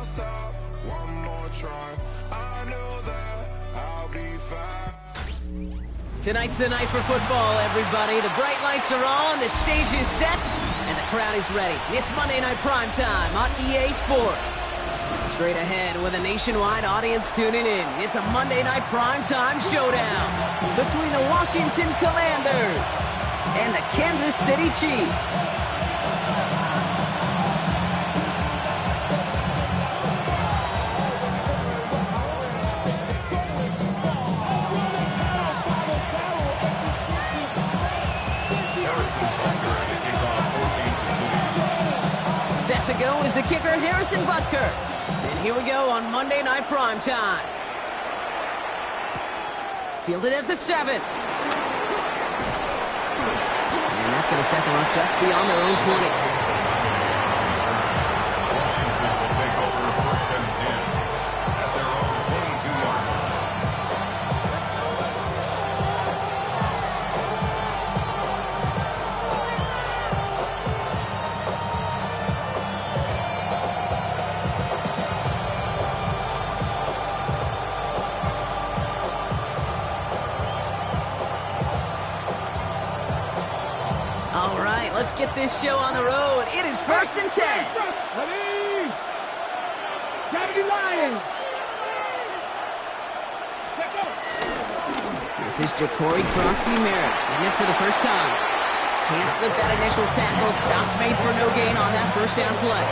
I'll stop one more try. I know that I'll be fine. Tonight's the night for football, everybody. The bright lights are on, the stage is set, and the crowd is ready. It's Monday Night Primetime on EA Sports. Straight ahead with a nationwide audience tuning in. It's a Monday Night Primetime showdown between the Washington Commanders and the Kansas City Chiefs. Set to go is the kicker, Harrison Butker. And here we go on Monday Night Primetime. Fielded at the 7. And that's going to set them up just beyond their own 20. Washington will take over first and 10 at their own 22-yard line. All right, let's get this show on the road. It is first and 10. This is Ja'Cory Kronsky-Merritt in it for the first time. Can't slip that initial tackle. Stops made for no gain on that first down play.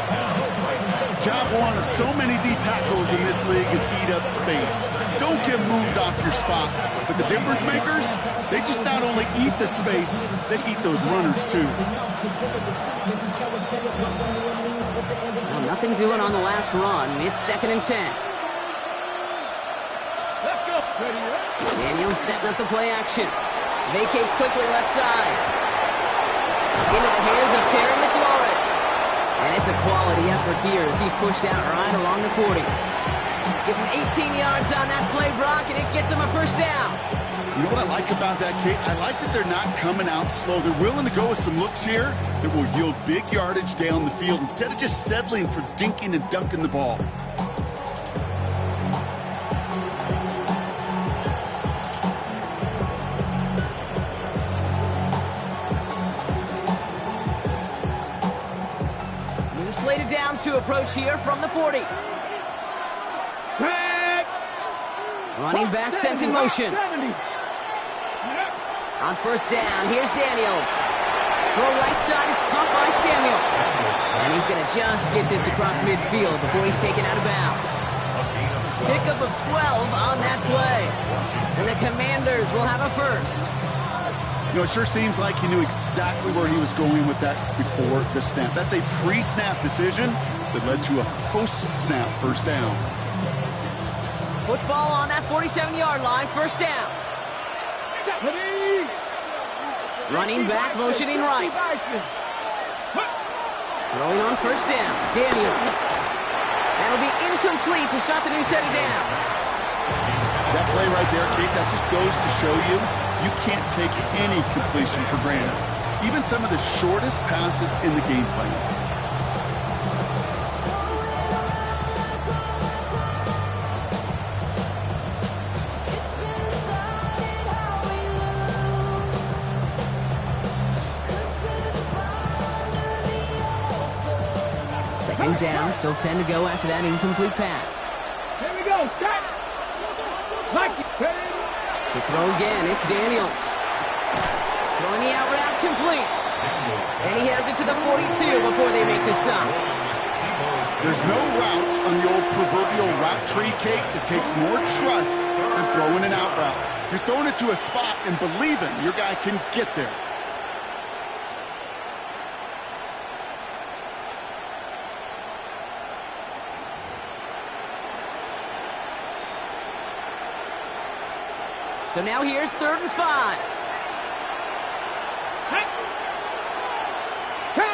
Job one of so many D tackles in this league is eat up space. Don't get moved off your spot. But the difference makers, they just not only eat the space, they eat those runners too. Well, nothing doing on the last run. It's second and 10. Daniels setting up the play action. Vacates quickly left side. Into the hands of Terry McLaurin. And it's a quality effort here as he's pushed out right along the 40. Give him 18 yards on that play, Brock, and it gets him a first down. You know what I like about that, Kate? I like that they're not coming out slow. They're willing to go with some looks here that will yield big yardage down the field instead of just settling for dinking and dunking the ball. Slated downs to approach here from the 40. Running back sent in motion. On first down, here's Daniels. The right side is caught by Samuel. And he's going to just get this across midfield before he's taken out of bounds. Pickup of 12 on that play. And the Commanders will have a first. You know, it sure seems like he knew exactly where he was going with that before the snap. That's a pre-snap decision that led to a post-snap first down. Football on that 47-yard line, first down. Running back, motioning right. Throwing on first down, Daniels. That'll be incomplete to start the new set of downs. That play right there, Kate, that just goes to show you you can't take any completion for granted. Even some of the shortest passes in the game plan. Second down, still 10 to go after that incomplete pass. Here we go, start. To throw again, it's Daniels. Throwing the out route complete. And he has it to the 42 before they make the stop. There's no routes on the old proverbial route tree, Kate, that takes more trust than throwing an out route. You're throwing it to a spot and believing your guy can get there. So now here's 3rd and 5.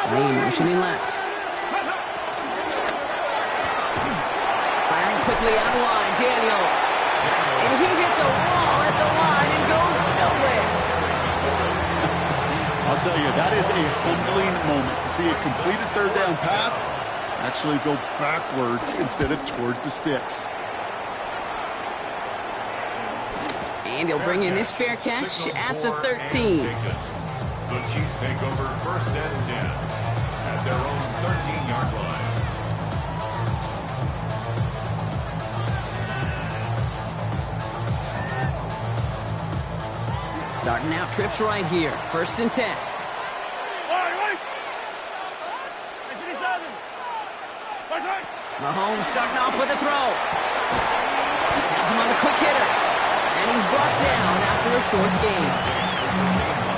Green motioning left. Firing quickly out of line, Daniels. And he hits a wall at the line and goes nowhere. I'll tell you, that is a humbling moment to see a completed third down pass actually go backwards instead of towards the sticks. And he'll bring in this fair catch at the 13. The Chiefs take over 1st and 10 at their own 13-yard line. Starting out trips right here. 1st and 10. Mahomes starting off with a throw. Has him on the quick hitter. And he's brought down after a short gain.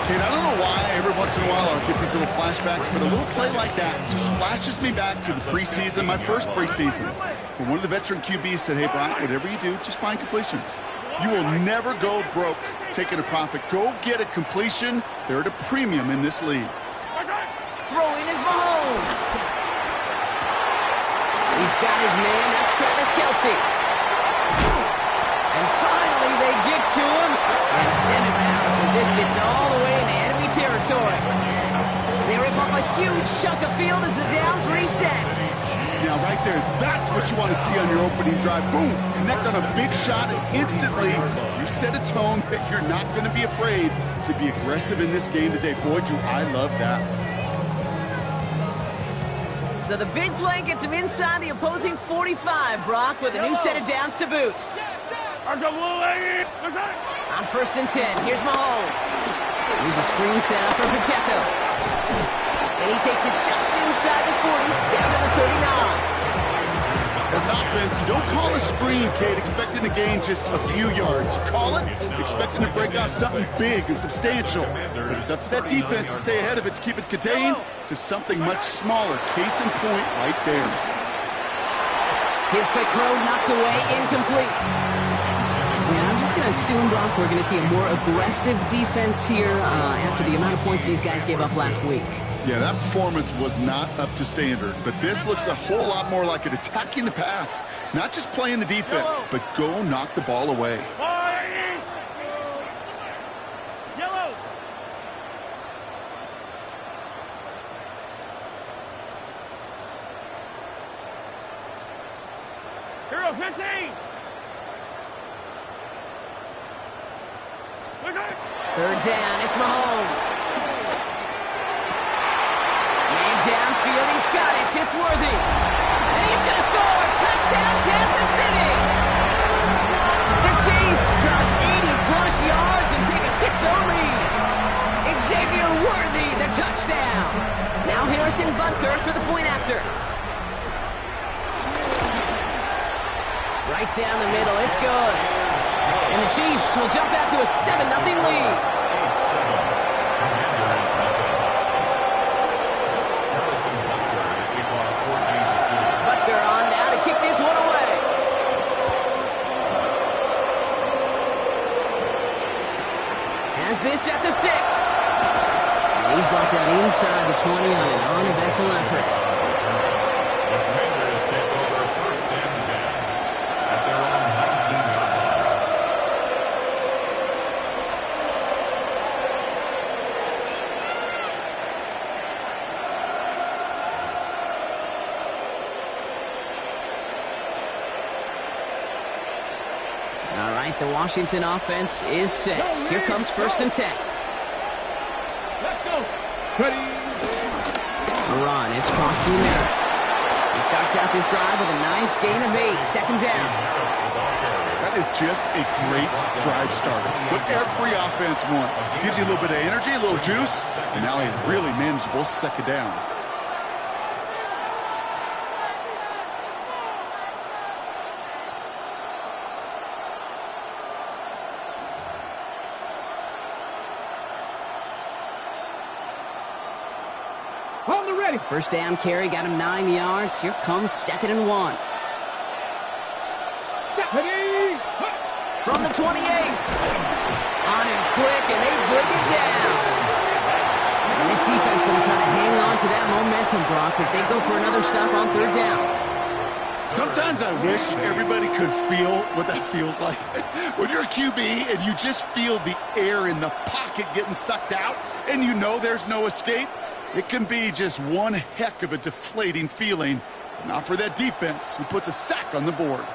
Kid, I don't know why every once in a while I'll get these little flashbacks, but a little play like that just flashes me back to the preseason, my first preseason, where one of the veteran QBs said, hey, Brock, whatever you do, just find completions. You will never go broke taking a profit. Go get a completion. They're at a premium in this league. Throwing is Mahomes. He's got his man. That's Travis Kelce. And finally they get to him and send him out as this gets all the way into enemy territory. They rip up a huge chunk of field as the downs reset. Yeah, right there. That's what you want to see on your opening drive. Boom! Connect on a big shot, and instantly you set a tone that you're not going to be afraid to be aggressive in this game today. Boy, do I love that. So the big play gets him inside the opposing 45, Brock, with a new set of downs to boot. On 1st and 10, here's Mahomes. Here's a screen setup for Pacheco. And he takes it just inside the 40, down to the 39. As an offense, you don't call a screen, Kate, expecting to gain just a few yards. You call it expecting to break off something big and substantial. But it's up to that defense to stay ahead of it, to keep it contained to something much smaller. Case in point right there. His quick throw knocked away, incomplete. Yeah, I'm just going to assume, Brock, we're going to see a more aggressive defense here after the amount of points these guys gave up last week. Yeah, that performance was not up to standard, but this looks a whole lot more like it attacking the pass. Not just playing the defense, but go knock the ball away. Yellow. Hero 15. 3rd down, it's Mahomes. Man downfield, he's got it, it's Worthy. And he's going to score! Touchdown, Kansas City! The Chiefs drop 80-plus yards and take a 6-0 lead. Xavier Worthy, the touchdown. Now Harrison Butker for the point after. Right down the middle, it's good. And the Chiefs will jump out to a 7-0 lead. Butker on now to kick this one away. Has this at the 6. And he's brought down inside the 20 on an uneventful effort. The Commanders take over 1st and 10 at their own 19-yard line. All right, the Washington offense is set. Here comes 1st and 10. Let's go. Ready. A run, it's Krosky Merritt. He starts out this drive with a nice gain of 8, 2nd down. That is just a great drive starter. What every offense wants. Gives you a little bit of energy, a little juice, and now a really manageable 2nd down. On the ready. 1st down carry, got him 9 yards. Here comes 2nd and 1. Ready. From the 28. On him quick, and they bring it down. And this defense going to try to hang on to that momentum, Brock, as they go for another stop on 3rd down. Sometimes I wish everybody could feel what that feels like. When you're a QB and you just feel the air in the pocket getting sucked out and you know there's no escape, it can be just one heck of a deflating feeling. Not for that defense, who puts a sack on the board.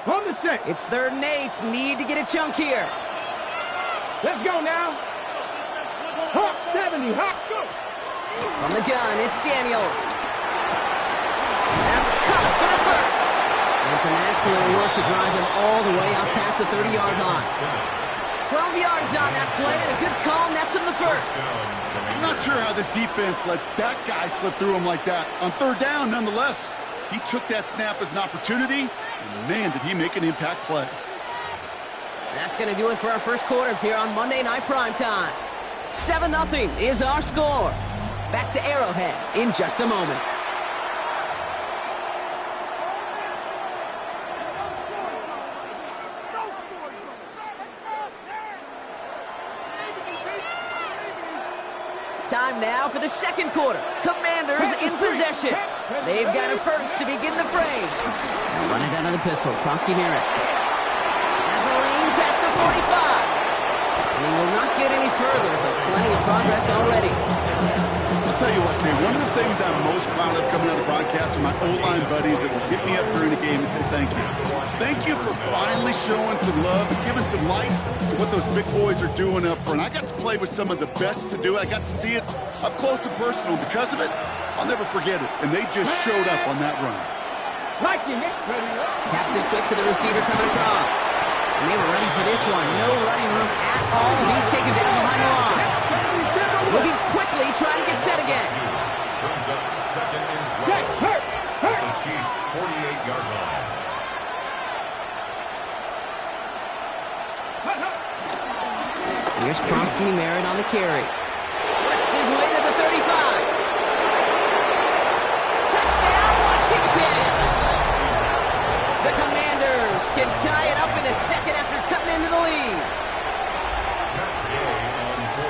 On the set. It's 3rd and 8. Need to get a chunk here. Let's go now. Hawk 70. Hawk, go. From the gun, it's Daniels. That's caught for the first. And some excellent work to drive him all the way up past the 30-yard line. 12 yards on that play, and a good call nets him the first. I'm not sure how this defense let that guy slip through him like that. On 3rd down, nonetheless, he took that snap as an opportunity, and man, did he make an impact play. That's going to do it for our first quarter here on Monday Night Primetime. 7-0 is our score. Back to Arrowhead in just a moment. Time now for the second quarter. Commanders in possession. They've got it first to begin the fray. Now run it out of the pistol. Krosky Merritt has a lane past the 45. He will not get any further, but plenty of progress already. I'll tell you what, Kay, one of the things I'm most proud of coming out of the broadcast are my O-line buddies that will hit me up during the game and say thank you. Thank you for finally showing some love and giving some light to what those big boys are doing up front. I got to play with some of the best to do it. I got to see it up close and personal. Because of it, I'll never forget it. And they just showed up on that run. Taps it quick to the receiver coming across. And they were ready for this one. No running room at all. He's taken down behind the line. Looking quickly, trying to get set again. Brings up 2nd and 12. The Chiefs' 48-yard line. Here's Krosky Merritt on the carry. Works his way to the 35. Touchdown, Washington! The Commanders can tie it up in a second after cutting into the lead.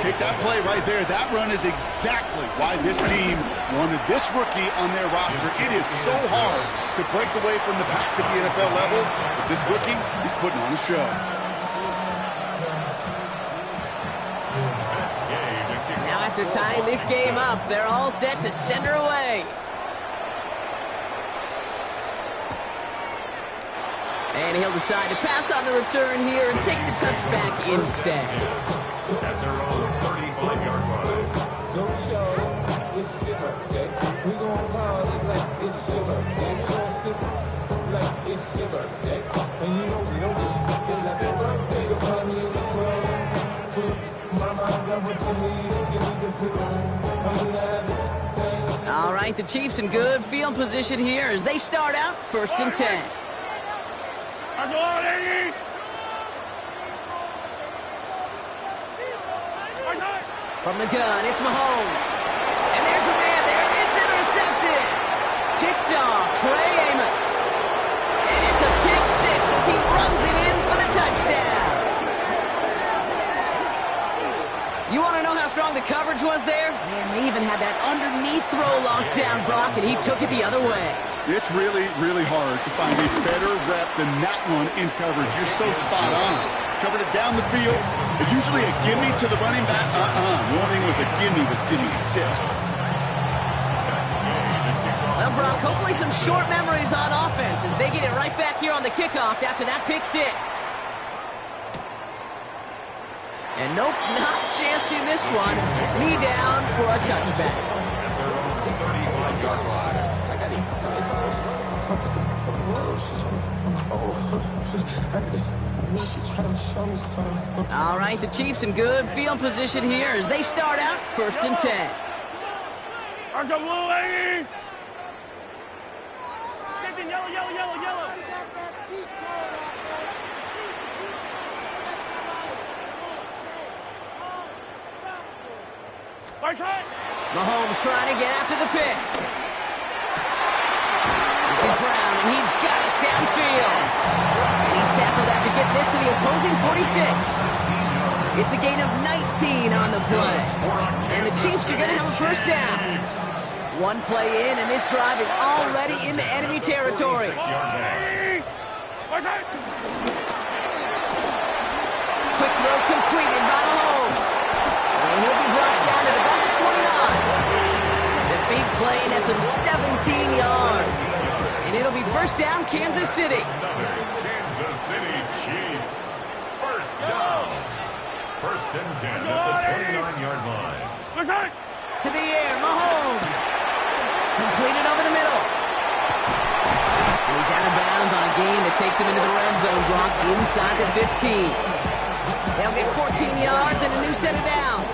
Kick that play right there. That run is exactly why this team wanted this rookie on their roster. It is so hard to break away from the pack at the NFL level, but this rookie is putting on a show. Now after tying this game up, they're all set to send her away. And he'll decide to pass on the return here and take the touchback instead. At their own 35-yard line. Don't show it's your birthday. We gon' party like it's your birthday. We gon' sip like it's your birthday. And you know we don't do it like your birthday. You'll find me in the club. Mama, I got what you need. Give me the feeling. I'm gonna have it. All right, the Chiefs in good field position here as they start out 1st and 10. From the gun, it's Mahomes. And there's a man there. It's intercepted. Kicked off, Trey Amos. And it's a pick six as he runs it in for the touchdown. You want to know how strong the coverage was there? Man, they even had that underneath throw locked down, Brock, and he took it the other way. It's really, really hard to find a better rep than that one in coverage. You're so spot on. Covered it down the field. Usually a gimme to the running back. The only thing was a gimme was gimme 6. Well, Brock, hopefully some short memories on offense as they get it right back here on the kickoff after that pick six. And nope, not chancing this one. Knee down for a touchback. All right, the Chiefs in good field position here as they start out 1st and 10. Mahomes trying to get after the pick. This is Brown, and he's got it downfield. He's tackled after getting this to the opposing 46. It's a gain of 19 on the play. And the Chiefs are going to have a first down. One play in, and this drive is already into enemy territory. Quick throw completed by Mahomes. And he'll be brought down to the gets him 17 yards. And it'll be first down, Kansas City. Another Kansas City Chiefs. First down. First and 10 at the 29-yard line. To the air, Mahomes. Completed over the middle. And he's out of bounds on a gain that takes him into the red zone, Gronk, inside the 15. They'll get 14 yards and a new set of downs.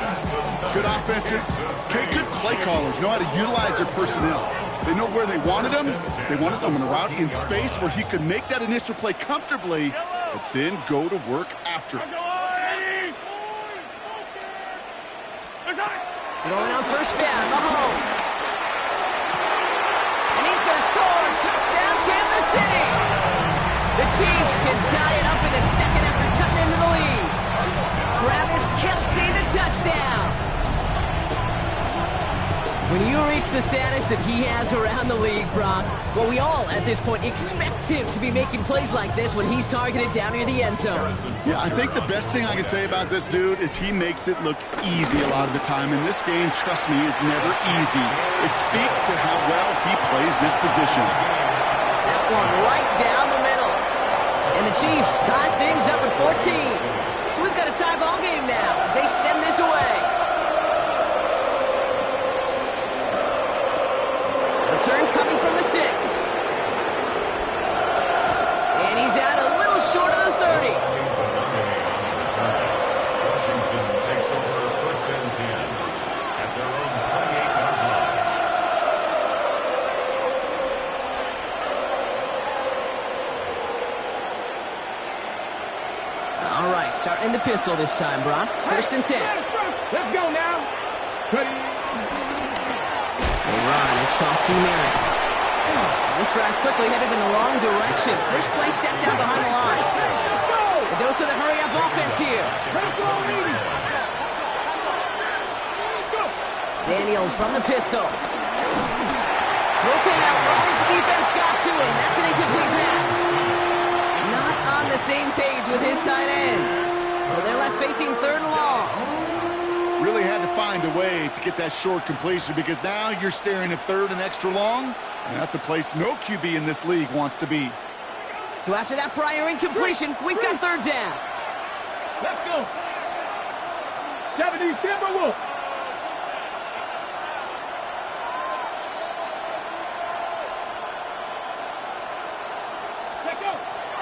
Good offenses. Okay, good play callers know how to utilize their personnel. They know where they wanted them. They wanted them in a route in space where he could make that initial play comfortably, but then go to work after. Throwing on first down, Mahomes. And he's going to score. Touchdown, Kansas City. The Chiefs can tie it up in the second after cutting into the lead. Travis Kelce, the touchdown. When you reach the status that he has around the league, Brock, well, we all at this point expect him to be making plays like this when he's targeted down near the end zone. Yeah, I think the best thing I can say about this dude is he makes it look easy a lot of the time. And this game, trust me, is never easy. It speaks to how well he plays this position. That one right down the middle. And the Chiefs tie things up at 14. So we've got a tie ball game now as they send this away. Return coming from the 6. And he's out a little short of the 30. Washington takes over first and 10 at their own 28-yard line. All right, starting in the pistol this time, Brock. First and 10. Let's go now. Ready. They run. It's costing Merritt. This drive's quickly headed in the wrong direction. First play set down behind the line. A dose of the hurry-up offense here. Daniels from the pistol. Broken out right as the defense got to him. That's an incomplete pass. Not on the same page with his tight end. So they're left facing third and long. Really had to find a way to get that short completion because now you're staring at third and extra long, and that's a place no QB in this league wants to be. So after that prior incompletion, we've got third down. Let's go. 70, Timberwolves.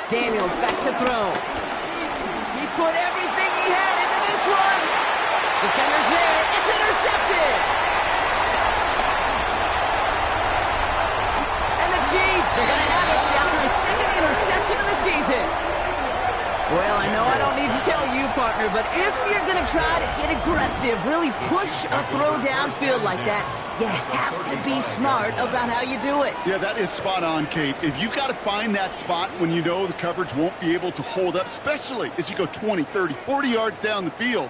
Daniels back to throw. He put everything he had into this one. Defender's there. It's intercepted. And the Chiefs are going to have it after his second interception of the season. Well, I know I don't need to tell you, partner, but if you're going to try to get aggressive, really push a throw downfield like that, you have to be smart about how you do it. Yeah, that is spot on, Kate. If you've got to find that spot when you know the coverage won't be able to hold up, especially as you go 20, 30, 40 yards down the field.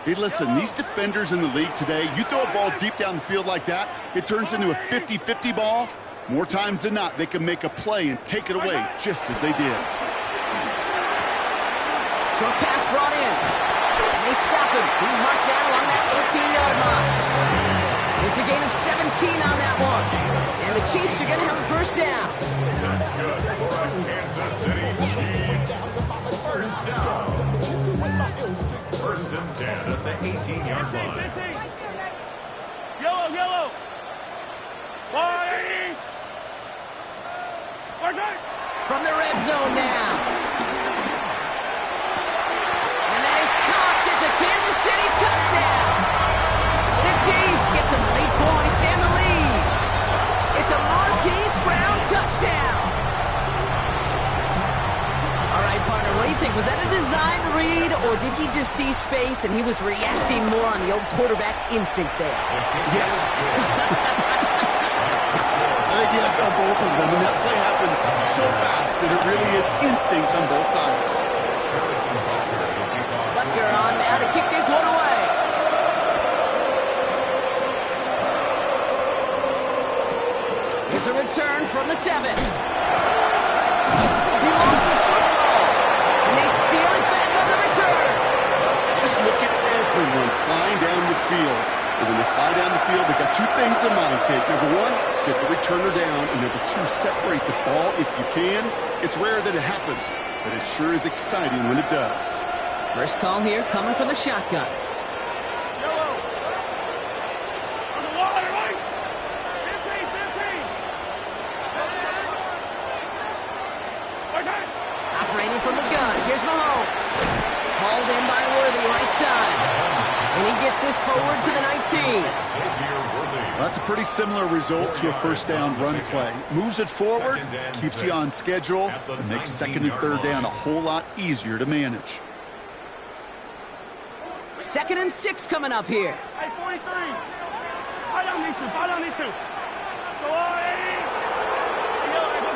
Hey, listen, these defenders in the league today, you throw a ball deep down the field like that, it turns into a 50-50 ball. More times than not, they can make a play and take it away just as they did. Short pass brought in. And they stop him. He's marked down along that 18-yard line. It's a gain of 17 on that one. And the Chiefs are going to have a first down. That's good for a Kansas City Chiefs. First down. First and 10 at the 18-yard line. Yellow, yellow. Body. From the red zone now. And that is caught. It's a Kansas City touchdown. The Chiefs get some late points and the lead. It's a Marquise Brown touchdown. All right, partner, what do you think? Was that a design read, or did he just see space and he was reacting more on the old quarterback instinct there? Yes. I think yes on both of them, and that play happens so fast that it really is instincts on both sides. Butker on now to kick this one away. It's a return from the 7. He lost the football, and they steal it back on the return. Just look at everyone flying down the field. And when they fly down the field, they got two things in mind, Kate. Number one, get the returner down. And number two, separate the ball if you can. It's rare that it happens, but it sure is exciting when it does. First call here coming from the shotgun. Yellow. On the water, right? 15, 15. Operating from the gun. Here's Mahomes. Hauled in by Worthy, right side. And he gets this forward to the 19. That's a pretty similar result to a first down run play. Moves it forward, keeps you on schedule, and makes second and third down a whole lot easier to manage. 2nd and 6 coming up here. Hey, 43. Fire down these two. Fire down these two. Go on, Eddie. Go, go, go, go,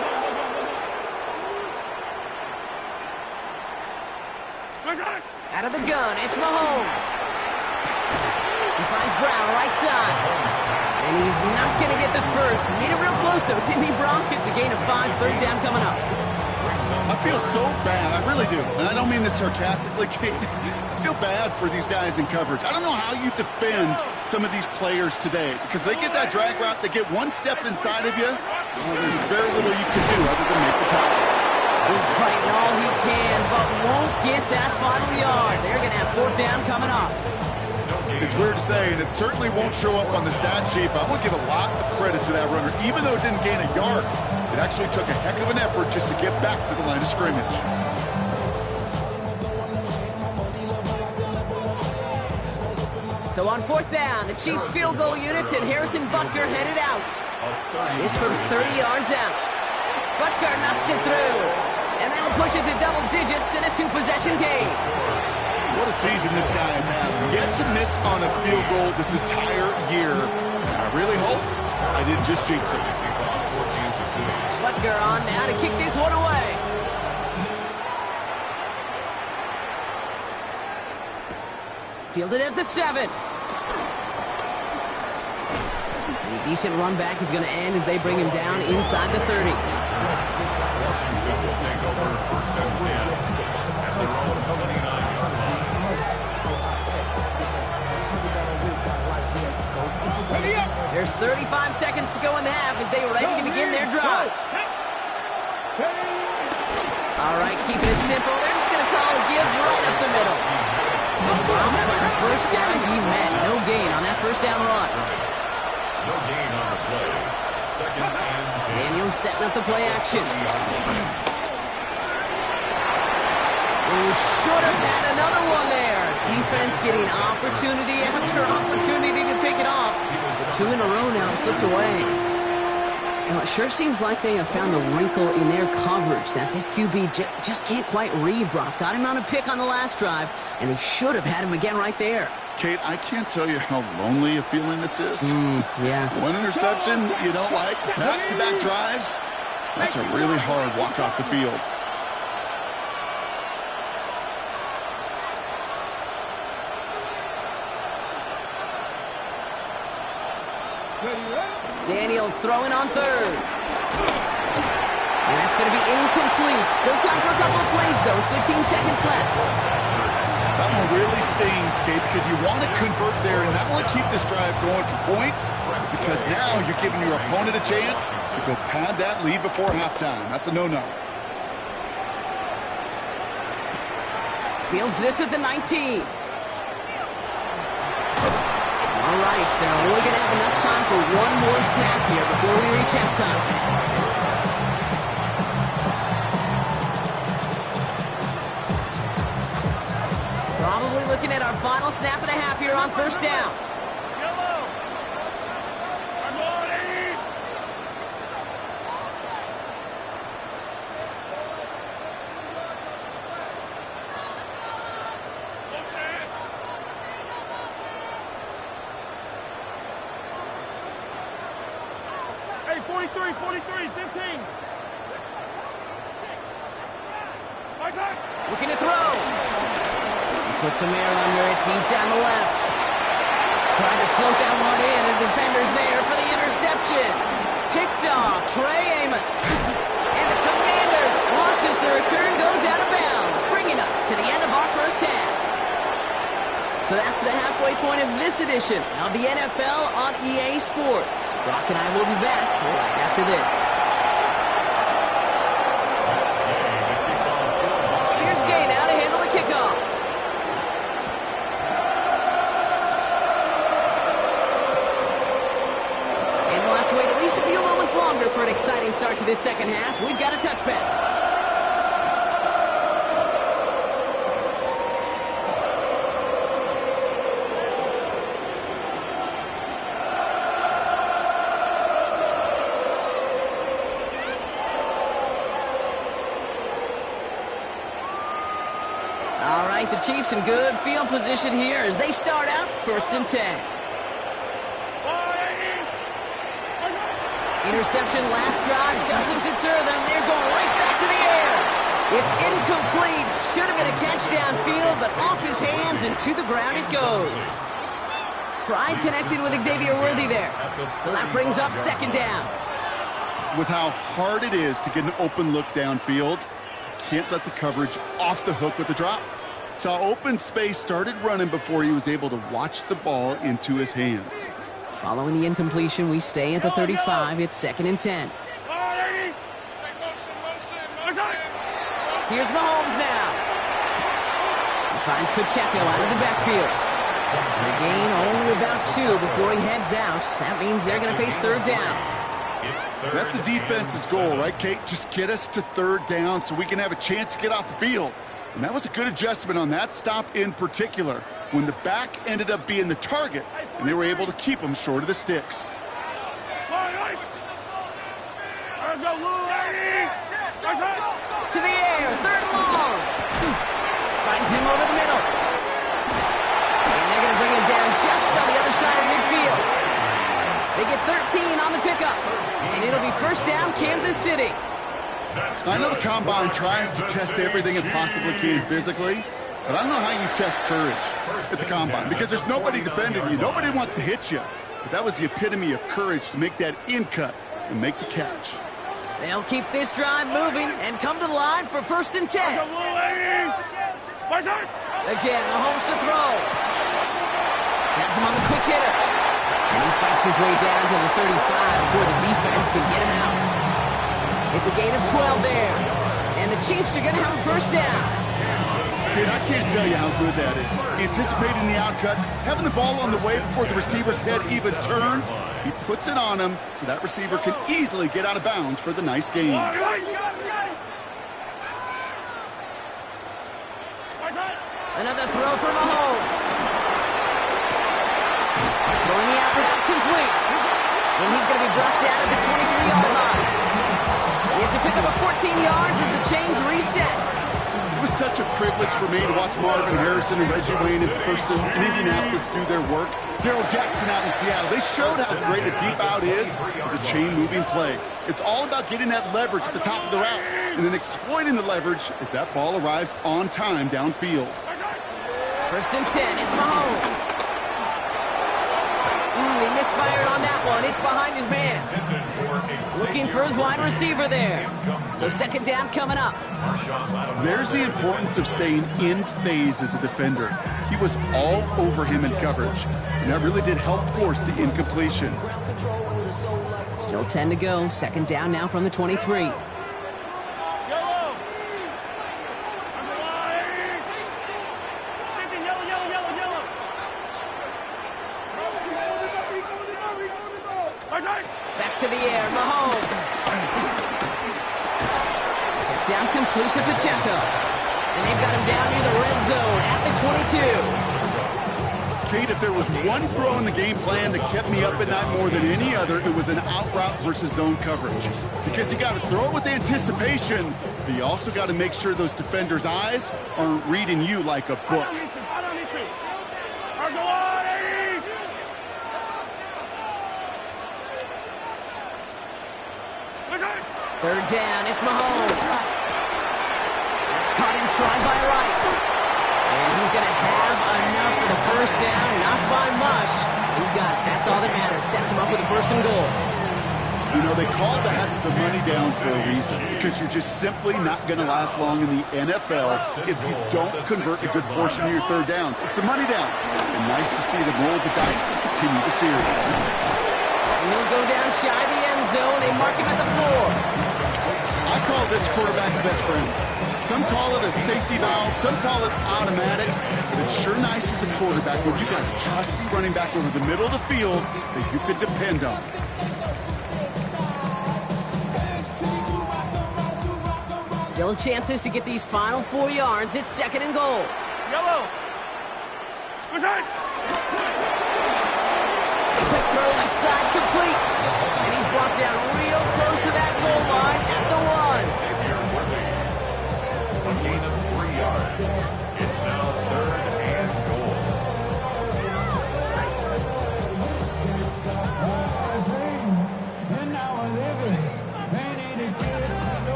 go, go. Out of the gun, it's Mahomes. He finds Brown, right side. And he's not going to get the first. He made it real close, though. Timmy Brown gets a gain of 5, third down coming up. I feel so bad. I really do. And I don't mean this sarcastically, Kate. I feel bad for these guys in coverage. I don't know how you defend some of these players today because they get that drag route, they get one step inside of you. Well, there's very little you can do other than make the tackle. He's fighting all he can, but won't get that final yard. They're going to have 4th down coming up. It's weird to say, and it certainly won't show up on the stat sheet, but I want to give a lot of credit to that runner. Even though it didn't gain a yard, it actually took a heck of an effort just to get back to the line of scrimmage. So on 4th down, the Chiefs field goal unit and Harrison Butker headed out. This from 30 yards out. Butker knocks it through. And that'll push it to double digits in a 2-possession game. What a season this guy has had. Yet to miss on a field goal this entire year. And I really hope I didn't just jinx him. Butker on now to kick this one away. Fielded at the 7. A decent run back is going to end as they bring him down inside the 30. Washington will take over 1st and 10 at their own 29-yard line. There's 35 seconds to go in the half as they are ready to begin their drive. All right, keeping it simple. They're just going to call a give right up the middle. Browns by the first guy he met. No gain on that first down run. No gain on the play. 2nd and 10. Daniels setting up the play action. Who should have had another one there. Defense getting opportunity after opportunity to pick it off. The 2 in a row now slipped away. Now, it sure seems like they have found a wrinkle in their coverage that this QB just can't quite read. Brock got him on a pick on the last drive, and they should have had him again right there. Kate, I can't tell you how lonely a feeling this is. Yeah. One interception, you don't like. Back-to-back drives, that's a really hard walk off the field. Daniels throwing on 3rd. And that's going to be incomplete. Still time for a couple of plays, though. 15 seconds left. That one really stings, Kate, because you want to convert there and not only keep this drive going for points, because now you're giving your opponent a chance to go pad that lead before halftime. That's a no-no. Fields this at the 19. All right, so they're only going to have enough time for one more snap here before we reach halftime. Probably looking at our final snap of the half here on 1st down. Yellow. Come on, Eddie. Hey, 43, 15. My side. Looking to throw. Puts some air under it deep down the left. Trying to float that one in, and defender's there for the interception. Picked off, Trey Amos. And the Commanders launches the return, goes out of bounds, bringing us to the end of our first half. So that's the halfway point of this edition of the NFL on EA Sports. Brock and I will be back right after this. Here's Gay now to handle the kickoff. And we'll have to wait at least a few moments longer for an exciting start to this second half. We've got a touchback. All right, the Chiefs in good field position here as they start out 1st and 10. Interception last drive doesn't deter them. They're going right back to the air. It's incomplete. Should have been a catch downfield, but off his hands and to the ground it goes. Pride connected with Xavier Worthy there. So that brings up 2nd down. With how hard it is to get an open look downfield, can't let the coverage off the hook with the drop. Saw open space, started running before he was able to watch the ball into his hands. Following the incompletion, we stay at the 35. It's 2nd and 10. Here's Mahomes now. He finds Pacheco out of the backfield. And a gain only about 2 before he heads out. That means they're going to face 3rd down. That's a defense's goal, right, Kate? Just get us to 3rd down so we can have a chance to get off the field. And that was a good adjustment on that stop in particular, when the back ended up being the target, and they were able to keep him short of the sticks. To the air, 3rd and long. Finds him over the middle. And they're going to bring him down just on the other side of midfield. They get 13 on the pickup, and it'll be 1st down, Kansas City. I know the Combine tries to test everything it possibly can physically, but I don't know how you test courage at the Combine, because there's nobody defending you. Nobody wants to hit you. But that was the epitome of courage to make that in cut and make the catch. They'll keep this drive moving and come to the line for 1st and 10. Again, Mahomes to throw. Has him on the quick hitter. And he fights his way down to the 35 before the defense can get him out. It's a gain of 12 there. And the Chiefs are going to have a 1st down. Kid, I can't tell you how good that is. Anticipating the outcut, having the ball on the way before the receiver's head even turns. He puts it on him so that receiver can easily get out of bounds for the nice gain. Another throw for Mahomes. Throwing the out route complete. And he's going to be brought down at the 23-yard line. It's a pickup of 14 yards as the chains reset. It was such a privilege for me to watch Marvin Harrison and Reggie Wayne in person in Indianapolis do their work. Darrell Jackson out in Seattle. They showed how great a deep out is as a chain-moving play. It's all about getting that leverage at the top of the route and then exploiting the leverage as that ball arrives on time downfield. 1st and 10. It's Mahomes. He misfired on that one. It's behind his man. Looking for his wide receiver there. So 2nd down coming up. There's the importance of staying in phase as a defender. He was all over him in coverage, and that really did help force the incompletion. Still 10 to go. 2nd down now from the 23. Back to the air, Mahomes. Check down complete to Pacheco. And they've got him down near the red zone at the 22. Kate, if there was one throw in the game plan that kept me up at night more than any other, it was an out route versus zone coverage. Because you got to throw it with anticipation, but you also got to make sure those defenders' eyes aren't reading you like a book. 3rd down, it's Mahomes. That's caught in stride by Rice. And he's going to have enough for the 1st down, not by much. He got it. That's all that matters. Sets him up with a 1st and goal. You know, they call that the money down for a reason, because you're just simply not going to last long in the NFL if you don't convert a good portion of your third downs. It's the money down. And nice to see them roll the dice and continue the series. And he'll go down shy of the end zone. They mark him at the 4. I call this quarterback's best friend. Some call it a safety valve, some call it automatic, but it's sure nice as a quarterback when you got a trusty running back over the middle of the field that you can depend on. Still chances to get these final 4 yards. It's 2nd and goal. Yellow. Squeeze. Quick throw left side, complete. And he's brought down real close to that goal line at the 1. A gain of 3 yards. It's now 3rd and goal.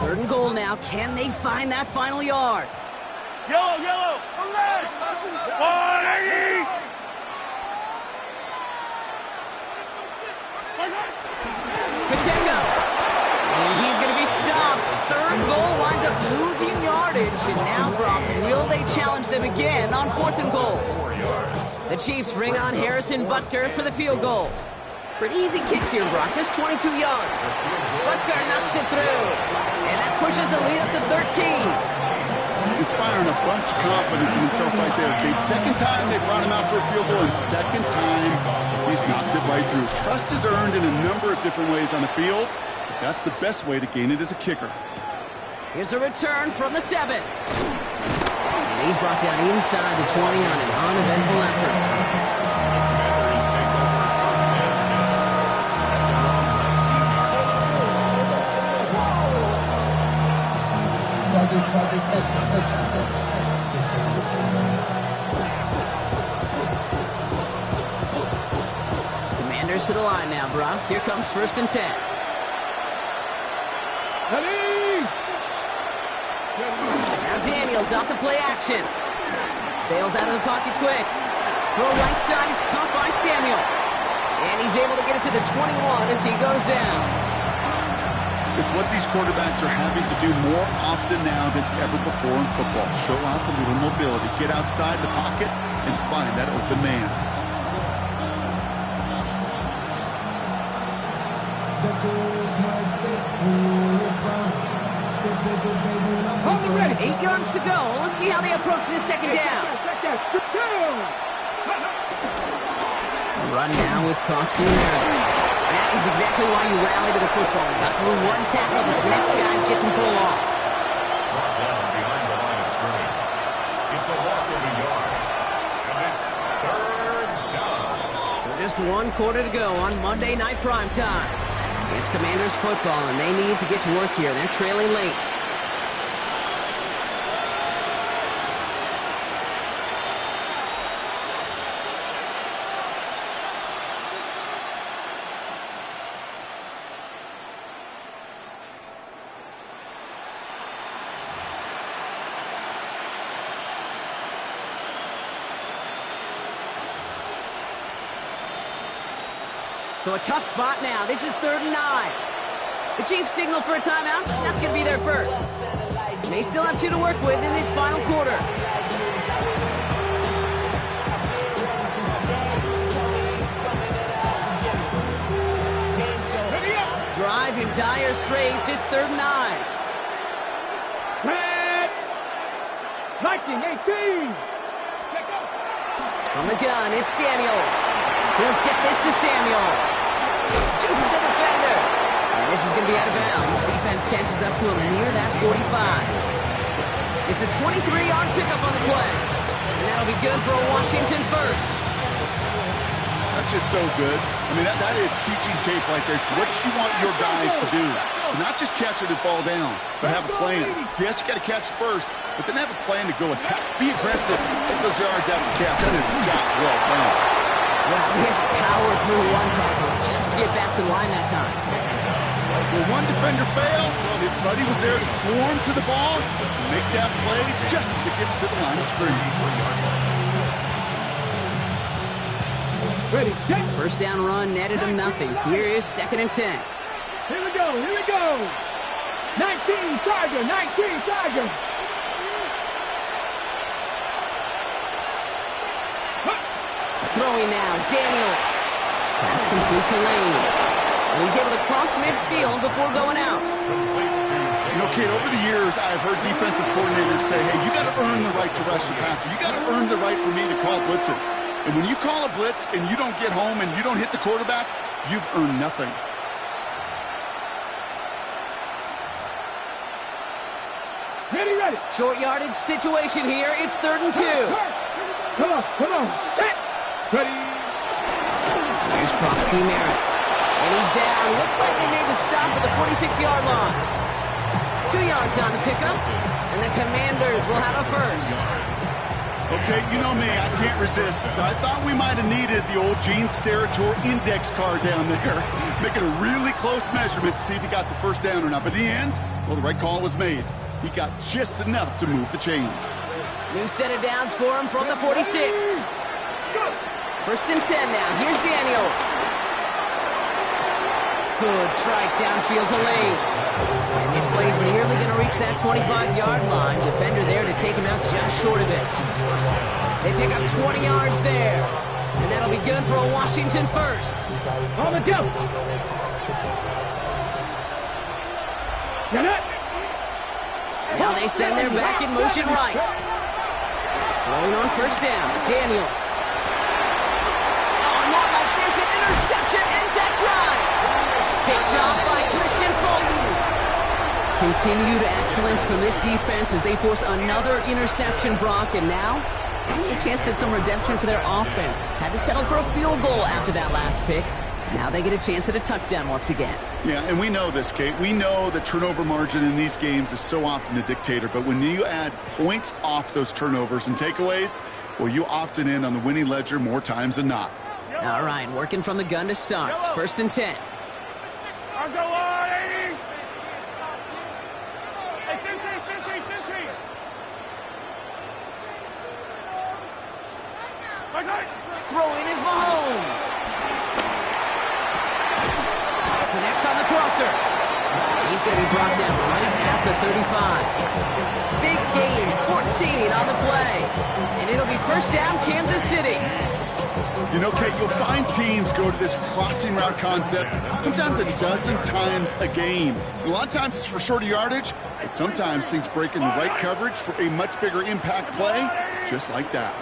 3rd and goal now. Can they find that final yard? Yellow. One leg. 180. Pacheco. And he's going to be stopped. 3rd goal winds up losing yardage. And now, Brock, will they challenge them again on 4th and goal? 4 yards. The Chiefs bring on Harrison Butker for the field goal. For an easy kick here, Brock, just 22 yards. Butker knocks it through. And that pushes the lead up to 13. Inspiring a bunch of confidence in himself right there, Kate. 2nd time they brought him out for a field goal, and 2nd time he's knocked it right through. Trust is earned in a number of different ways on the field, but that's the best way to gain it as a kicker. Here's a return from the 7. And he's brought down inside the 20 on an uneventful effort. Commanders to the line now, Brock. Here comes 1st and 10. Now Daniels off the play action. Bails out of the pocket quick. Throw right side is caught by Samuel. And he's able to get it to the 21 as he goes down. It's what these quarterbacks are having to do more often now than ever before in football. Show off a little mobility. Get outside the pocket and find that open man. 8 yards to go. Let's see how they approach this 2nd down. Run now with Koski and Merritt. That is exactly why you rally to the football. Got through one tackle, but the next guy gets him for a loss. Brought down behind the line of scrimmage. It's a loss of a yard. And it's 3rd down. So just 1 quarter to go on Monday Night Primetime. It's Commanders football, and they need to get to work here. They're trailing late. So a tough spot now. This is 3rd and 9. The Chiefs signal for a timeout. That's going to be their first. And they still have 2 to work with in this final quarter. Drive in dire straits. It's 3rd and 9. Liking 18. From the gun, it's Daniels. He'll get this to Samuel. Jupiter the defender. And this is going to be out of bounds. Defense catches up to him near that 45. It's a 23-yard pickup on the play. And that'll be good for a Washington first. That's just so good. I mean, that is teaching tape right there. It's what you want your guys to do. To not just catch it and fall down, but have a plan. Yes, you got to catch it first, but then have a plan to go attack. Be aggressive. Get those yards after catch. That is a job well done. Well, he had to power through one tackle just to get back to the line that time. When one defender failed, well, his buddy was there to swarm to the ball, make that play just as it gets to the line of scrimmage. Ready, check. First down run netted him nothing. Here is 2nd and 10. Here we go, here we go. 19 Tiger, 19 Tiger. Throwing now, Daniels. Pass complete to Lane. And he's able to cross midfield before going out. You know, Kate, over the years, I've heard defensive coordinators say, hey, you got to earn the right to rush the passer. You got to earn the right for me to call blitzes. And when you call a blitz and you don't get home and you don't hit the quarterback, you've earned nothing. Ready, ready. Short yardage situation here. It's 3rd and 2. Come on, come on. Set. Ready. Here's Prosky Merritt. And he's down. Looks like they made the stop at the 46-yard line. 2 yards on the pickup. And the Commanders will have a first. Okay, you know me, I can't resist. So I thought we might have needed the old Gene Steratore index card down there. Making a really close measurement to see if he got the first down or not. But in the end, well, the right call was made. He got just enough to move the chains. New set of downs for him from the 46. 1st and 10 now. Here's Daniels. Good strike downfield to Lane. And this play's nearly going to reach that 25-yard line. Defender there to take him out just short of it. They pick up 20 yards there. And that'll be good for a Washington first. On the go. Get it. Now they send their back in motion right. Rolling on 1st down. Daniels. Oh, not like this. An interception ends that drive. Picked off by Christian Fulton. Continued excellence from this defense as they force another interception, Brock. And now, there's a chance at some redemption for their offense. Had to settle for a field goal after that last pick. Now they get a chance at a touchdown once again. Yeah, and we know this, Kate. We know the turnover margin in these games is so often a dictator, but when you add points off those turnovers and takeaways, well, you often end on the winning ledger more times than not. All right, working from the gun to start. 1st and 10. I'll go on, 80. Hey, 15. Throwing is Mahomes. Connects on the crosser. He's going to be brought down right at the 35. Big gain, 14 on the play. And it'll be 1st down, Kansas City. You know, Kate, you'll find teams go to this crossing route concept sometimes a dozen times a game. A lot of times it's for shorter yardage, but sometimes things break in the right coverage for a much bigger impact play, just like that.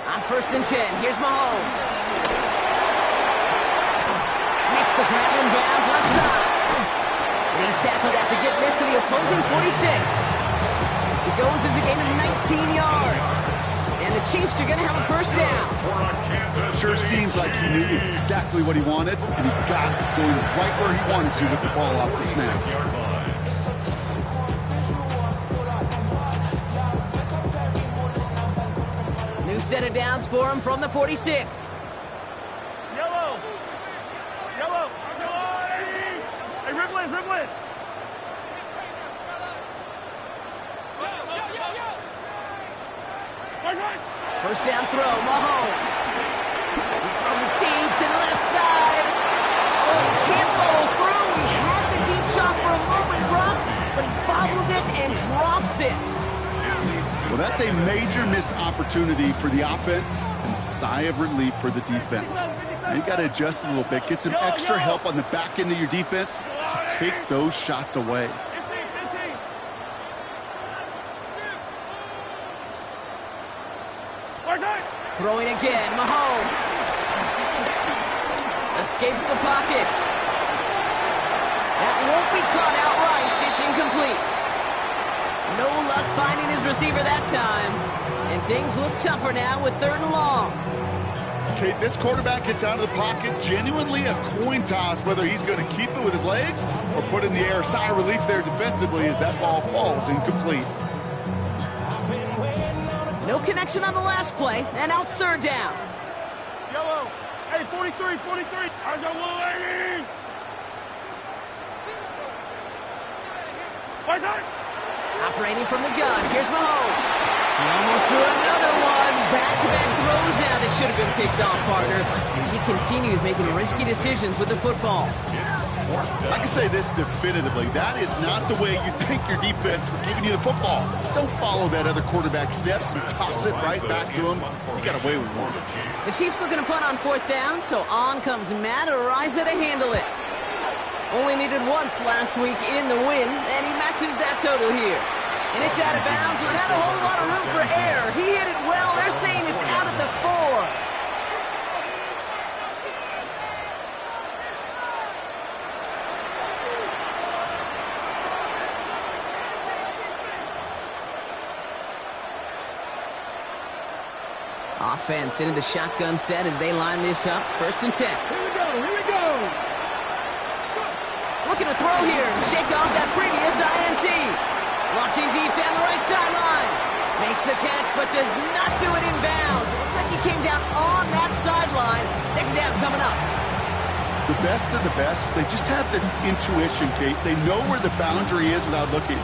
On 1st and 10, here's Mahomes. Makes the grab and bounds left side. And he's tackled after getting this to the opposing 46. It goes as a gain of 19 yards. And the Chiefs are going to have a 1st down. Sure seems like he knew exactly what he wanted, and he got going right where he wanted to with the ball off the snap. New set of downs for him from the 46. Yellow. Hey, Riblin. 1st down throw, Mahomes. He's throwing deep to the left side. Oh, he can't follow through. He had the deep shot for a moment, Brock, but he bobbled it and drops it. Well, that's a major missed opportunity for the offense and a sigh of relief for the defense. Now you got to adjust a little bit, get some extra help on the back end of your defense to take those shots away. Throwing again, Mahomes. Escapes the pocket. That won't be caught outright. It's incomplete. No luck finding his receiver that time. And things look tougher now with 3rd and long. Okay, this quarterback gets out of the pocket, genuinely a coin toss whether he's going to keep it with his legs or put in the air. Sigh of relief there defensively as that ball falls incomplete. No connection on the last play, and now it's 3rd down. Yellow. Hey, 43. I got 180. Operating from the gun, here's Mahomes. He almost threw another one. Back-to-back throws now that should have been picked off, partner, as he continues making risky decisions with the football. I can say this definitively. That is not the way you thank your defense for giving you the football. Don't follow that other quarterback steps and toss it right back to him. He got away with one. The Chiefs looking to punt on 4th down, so on comes Matt Araiza to handle it. Only needed once last week in the win, and he matches that total here. And it's out of bounds without a whole lot of room for error. He hit it well. They're saying it's out at the 4. Offense into the shotgun set as they line this up. 1st and 10. Here we go. Looking to throw here. Shake off that previous INT. Launching deep down the right sideline. Makes the catch, but does not do it in bounds. It looks like he came down on that sideline. 2nd down coming up. The best of the best, they just have this intuition, Kate. They know where the boundary is without looking.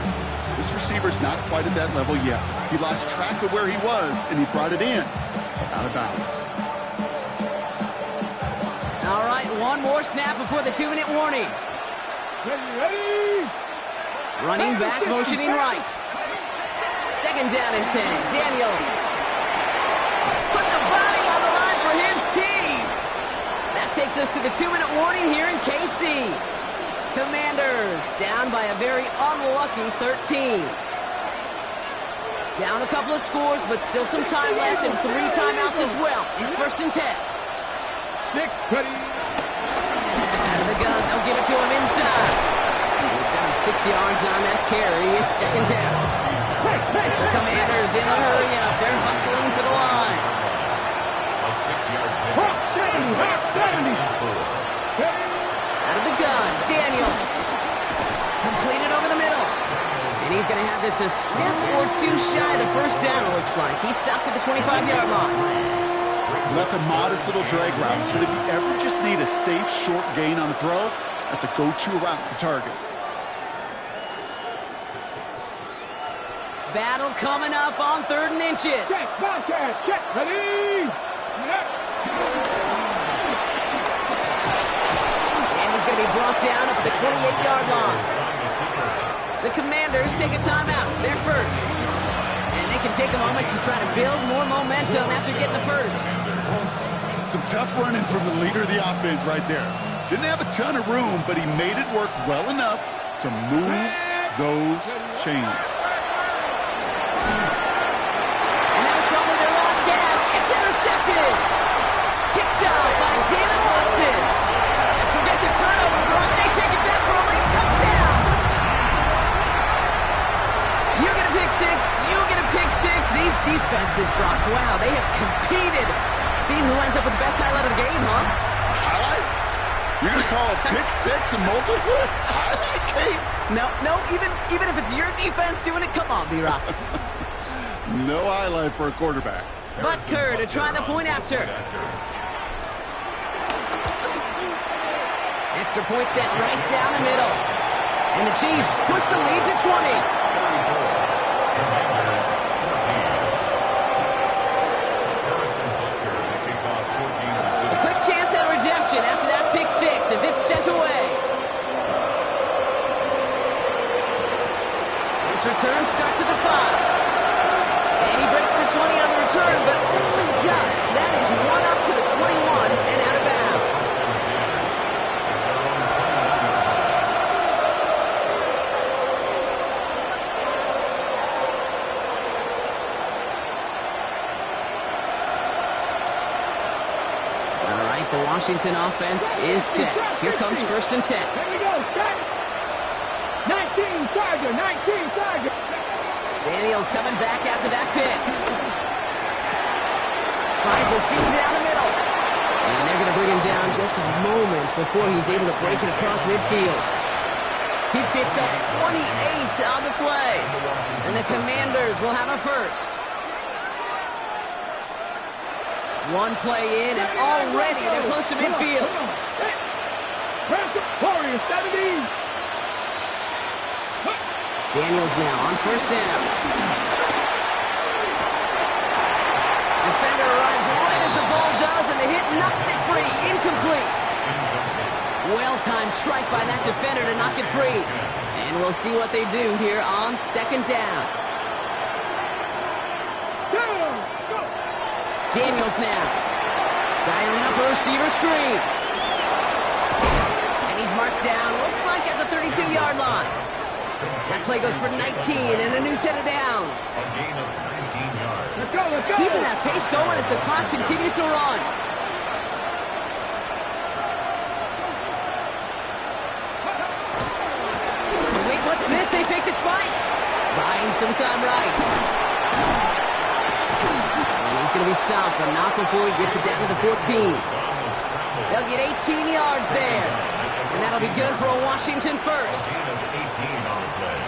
This receiver's not quite at that level yet. He lost track of where he was, and he brought it in. Out of bounds. All right, one more snap before the 2-minute warning. Ready. Running back, motioning right. 2nd down and 10. Daniels. Put the body on the line for his team. That takes us to the 2-minute warning here in KC. Commanders down by a very unlucky 13. Down a couple of scores, but still some time left and 3 timeouts as well. It's 1st and 10. 6, ready. Out of the gun, they'll give it to him inside. He's got him 6 yards on that carry. It's 2nd down. The Commanders in a hurry up. They're hustling for the line. A 6-yard 70. Out of the gun, Daniels. Completed over the middle. And he's going to have this a step or 2 shy of the 1st down, it looks like. He stopped at the 25-yard line. Well, that's a modest little drag route, but if you ever just need a safe, short gain on a throw, that's a go-to route to target. Battle coming up on 3rd and inches. Check, Bobcat, check, ready. And he's going to be brought down up at the 28-yard line. The Commanders take a timeout. They're first. And they can take a moment to try to build more momentum after getting the first. Some tough running from the leader of the offense right there. Didn't have a ton of room, but he made it work well enough to move those chains. And that was probably their last gasp. It's intercepted. Kicked out by Jalen Watson. And forget the turnover, Brock. They take it back for a late touchdown. You get a pick six. You get a pick six. These defenses, Brock, wow, they have competed. Seeing who ends up with the best highlight of the game, huh? Highlight? You're going to call a pick six a multiple? Highlight, Kate? No, even if it's your defense doing it, come on, B-Rock. No highlight for a quarterback. Butker to try the point after. Extra point set right down the middle. And the Chiefs push the lead to 20. A quick chance at redemption after that pick six as it's sent away. This return starts at the 5. And he breaks the 20 on the return, but only just. That is one up to the 21 and out of bounds. All right, the Washington offense is set. Here comes 1st and 10. Here we go, set. 19 Tiger. Daniels coming back after that pick. Finds a seam down the middle. And they're going to bring him down just a moment before he's able to break it across midfield. He picks up 28 on the play. And the Commanders will have a first. One play in, and already they're close to midfield. Warriors 70. Daniels now on first down. Defender arrives right as the ball does, and the hit knocks it free. Incomplete. Well-timed strike by that defender to knock it free. And we'll see what they do here on second down. Daniels now. Dialing up a receiver screen. And he's marked down, looks like at the 32-yard line. That play goes for 19 and a new set of downs. A gain of 19 yards. Let's go. Keeping that pace going as the clock continues to run. Wait, what's this? They fake the spike. Buying some time right. And he's going to be stopped, but not before he gets it down to the 14. They'll get 18 yards there. And that'll be good for a Washington first. A gain of 18 on the play.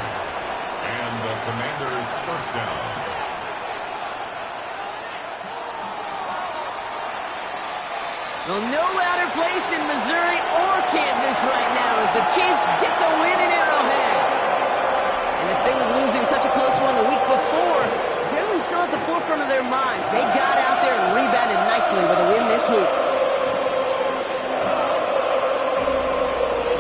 And the Commanders' first down. Well, no louder place in Missouri or Kansas right now as the Chiefs get the win in Arrowhead. And the sting of losing such a close one the week before, apparently still at the forefront of their minds. They got out there and rebounded nicely with a win this week.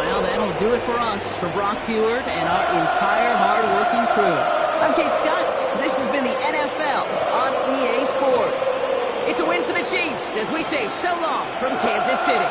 Well, that'll do it for us, for Brock Heward and our entire hard-working crew. I'm Kate Scott. This has been the NFL on EA Sports. It's a win for the Chiefs as we say so long from Kansas City.